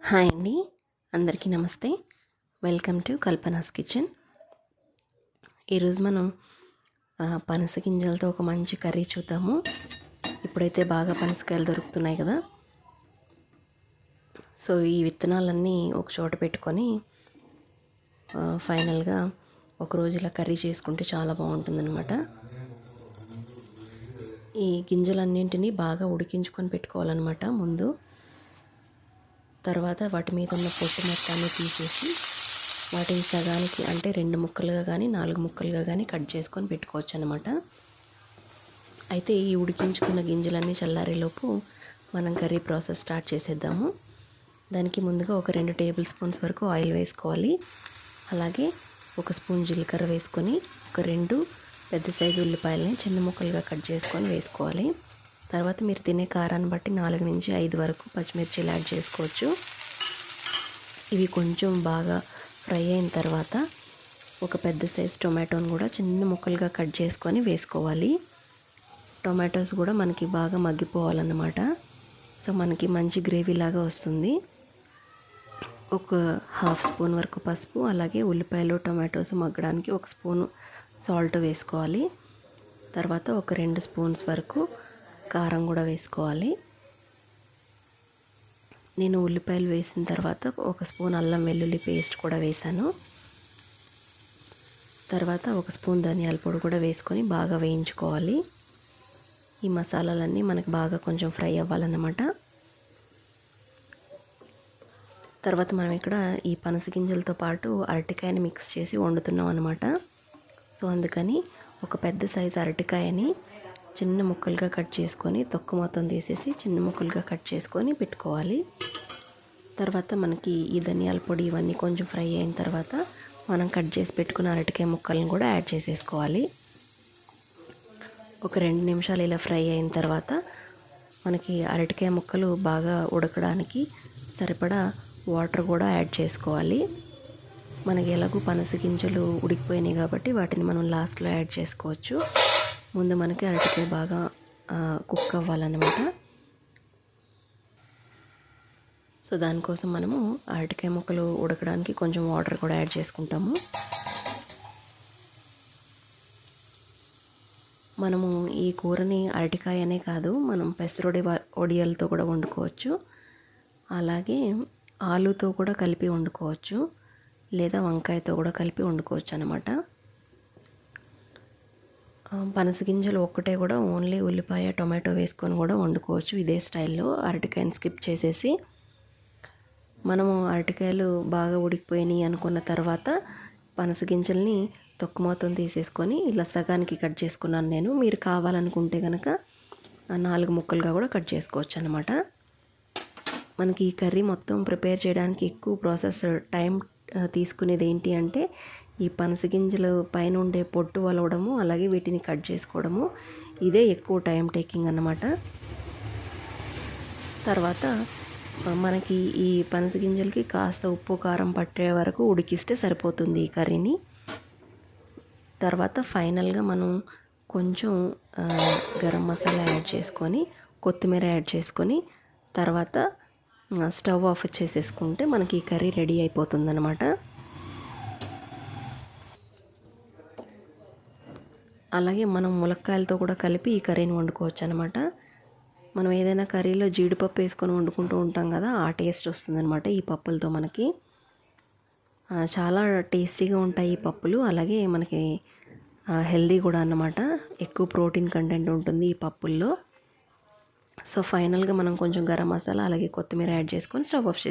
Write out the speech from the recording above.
Hi అండి, అందరికీ నమస్తే. Welcome to Kalpana's kitchen. ఈరోజు మనం పనస గింజలతో ఒక మంచి కర్రీ చూద్దాము. ఇప్పుడైతే బాగా పనసకాయలు దొరుకుతున్నాయి కదా. సో ఈ విత్తనాలన్నీ ఒక చోట పెట్టుకొని ఫైనల్గా ఒకరోజు ఇలా కర్రీ చేసుకుంటే చాలా బాగుంటుందన్నమాట. ఈ గింజలన్నింటినీ బాగా ఉడికించుకొని పెట్టుకోవాలన్నమాట ముందు. తర్వాత వాటి మీద ఉన్న పొట్టు మొత్తాన్ని తీసేసి వాటిని సగానికి అంటే 2 ముక్కలుగా కానీ 4 ముక్కలుగా కానీ కట్ చేసుకొని పెట్టుకోవచ్చు అనమాట. అయితే ఈ ఉడికించుకున్న గింజలన్నీ చల్లారేలోపు మనం కర్రీ ప్రాసెస్ స్టార్ట్ చేసేద్దాము. దానికి ముందుగా ఒక 2 టేబుల్ స్పూన్స్ వరకు ఆయిల్ వేసుకోవాలి. అలాగే 1 స్పూన్ జీలకర్ర వేసుకొని ఒక 2 పెద్ద సైజు ఉల్లిపాయలని చిన్న ముక్కలుగా కట్ చేసుకొని వేసుకోవాలి. తర్వాత మీరు తినే కారాన్ని బట్టి 4 నుంచి 5 వరకు పచ్చిమిర్చిలు యాడ్ చేసుకోవచ్చు. ఇవి కొంచెం బాగా ఫ్రై అయిన తర్వాత ఒక పెద్ద సైజు టొమాటోని కూడా చిన్న ముక్కలుగా కట్ చేసుకొని వేసుకోవాలి. టొమాటోస్ కూడా మనకి బాగా మగ్గిపోవాలన్నమాట. సో మనకి మంచి గ్రేవీ లాగా వస్తుంది. ఒక 1/2 స్పూన్ వరకు పసుపు, అలాగే ఉల్లిపాయలు టొమాటోస్ మగ్గడానికి 1 స్పూను సాల్ట్ వేసుకోవాలి. తర్వాత ఒక 2 స్పూన్స్ వరకు కారం కూడా వేసుకోవాలి. నేను ఉల్లిపాయలు వేసిన తర్వాత 1 స్పూన్ అల్లం వెల్లుల్లి పేస్ట్ కూడా వేసాను. తర్వాత 1 స్పూన్ ధనియాల పొడి కూడా వేసుకొని బాగా వేయించుకోవాలి. ఈ మసాలాలన్నీ మనకు బాగా కొంచెం ఫ్రై అవ్వాలన్నమాట. తర్వాత మనం ఇక్కడ ఈ పనస గింజలతో పాటు అరటికాయని మిక్స్ చేసి వండుతున్నాం అన్నమాట. సో అందుకని ఒక పెద్ద సైజు అరటికాయని చిన్న ముక్కలుగా కట్ చేసుకొని తొక్క మొత్తం తీసేసి చిన్న ముక్కలుగా కట్ చేసుకొని పెట్టుకోవాలి. తర్వాత మనకి ఈ ధనియాల పొడి ఇవన్నీ కొంచెం ఫ్రై అయిన తర్వాత మనం కట్ చేసి పెట్టుకున్న అరటికాయ ముక్కలను కూడా యాడ్ చేసేసుకోవాలి. ఒక 2 నిమిషాలు ఇలా ఫ్రై అయిన తర్వాత మనకి అరటికాయ ముక్కలు బాగా ఉడకడానికి సరిపడా వాటర్ కూడా యాడ్ చేసుకోవాలి. మనకి ఎలాగూ పనస గింజలు ఉడికిపోయినాయి కాబట్టి వాటిని మనం లాస్ట్లో యాడ్ చేసుకోవచ్చు. ముందు మనకి అరటికాయ బాగా కుక్ అవ్వాలన్నమాట. సో దానికోసం మనము అరటికాయ ముక్కలు ఉడకడానికి కొంచెం వాటర్ కూడా యాడ్ చేసుకుంటాము. మనము ఈ కూరని అరటికాయ అనే కాదు, మనం పెసరొడి ఒడియాలతో కూడా వండుకోవచ్చు. అలాగే ఆలుతో కూడా కలిపి వండుకోవచ్చు, లేదా వంకాయతో కూడా కలిపి వండుకోవచ్చు అన్నమాట. పనస గింజలు ఒక్కటే కూడా ఓన్లీ ఉల్లిపాయ టొమాటో వేసుకొని కూడా వండుకోవచ్చు ఇదే స్టైల్లో. అరటికాయని స్కిప్ చేసేసి మనము అరటికాయలు బాగా ఉడికిపోయినాయి అనుకున్న తర్వాత పనస గింజల్ని తొక్క మొత్తం తీసేసుకొని ఇలా సగానికి కట్ చేసుకున్నాను నేను. మీరు కావాలనుకుంటే కనుక 4 ముక్కలుగా కూడా కట్ చేసుకోవచ్చు అన్నమాట. మనకి ఈ కర్రీ మొత్తం ప్రిపేర్ చేయడానికి ఎక్కువ ప్రాసెస్ టైం తీసుకునేది ఏంటి అంటే ఈ పనస గింజలు పైన ఉండే పొట్టు వలవడము, అలాగే వీటిని కట్ చేసుకోవడము, ఇదే ఎక్కువ టైం టేకింగ్ అన్నమాట. తర్వాత మనకి ఈ పనస గింజలకి కాస్త ఉప్పు కారం పట్టే వరకు ఉడికిస్తే సరిపోతుంది ఈ కర్రీని. తర్వాత ఫైనల్గా మనం కొంచెం గరం మసాలా యాడ్ చేసుకొని కొత్తిమీర యాడ్ చేసుకొని తర్వాత స్టవ్ ఆఫ్ చేసేసుకుంటే మనకి ఈ కర్రీ రెడీ అయిపోతుందన్నమాట. అలాగే మనం ములక్కాయలతో కూడా కలిపి ఈ కర్రీని వండుకోవచ్చు అనమాట. మనం ఏదైనా కర్రీలో జీడిపప్పు వేసుకొని వండుకుంటూ ఉంటాం కదా, ఆ టేస్ట్ వస్తుందన్నమాట ఈ పప్పులతో. మనకి చాలా టేస్టీగా ఉంటాయి ఈ పప్పులు. అలాగే మనకి హెల్దీ కూడా అన్నమాట. ఎక్కువ ప్రోటీన్ కంటెంట్ ఉంటుంది ఈ పప్పుల్లో. సో ఫైనల్గా మనం కొంచెం గరం మసాలా అలాగే కొత్తిమీర యాడ్ చేసుకొని స్టవ్ ఆఫ్ చేసి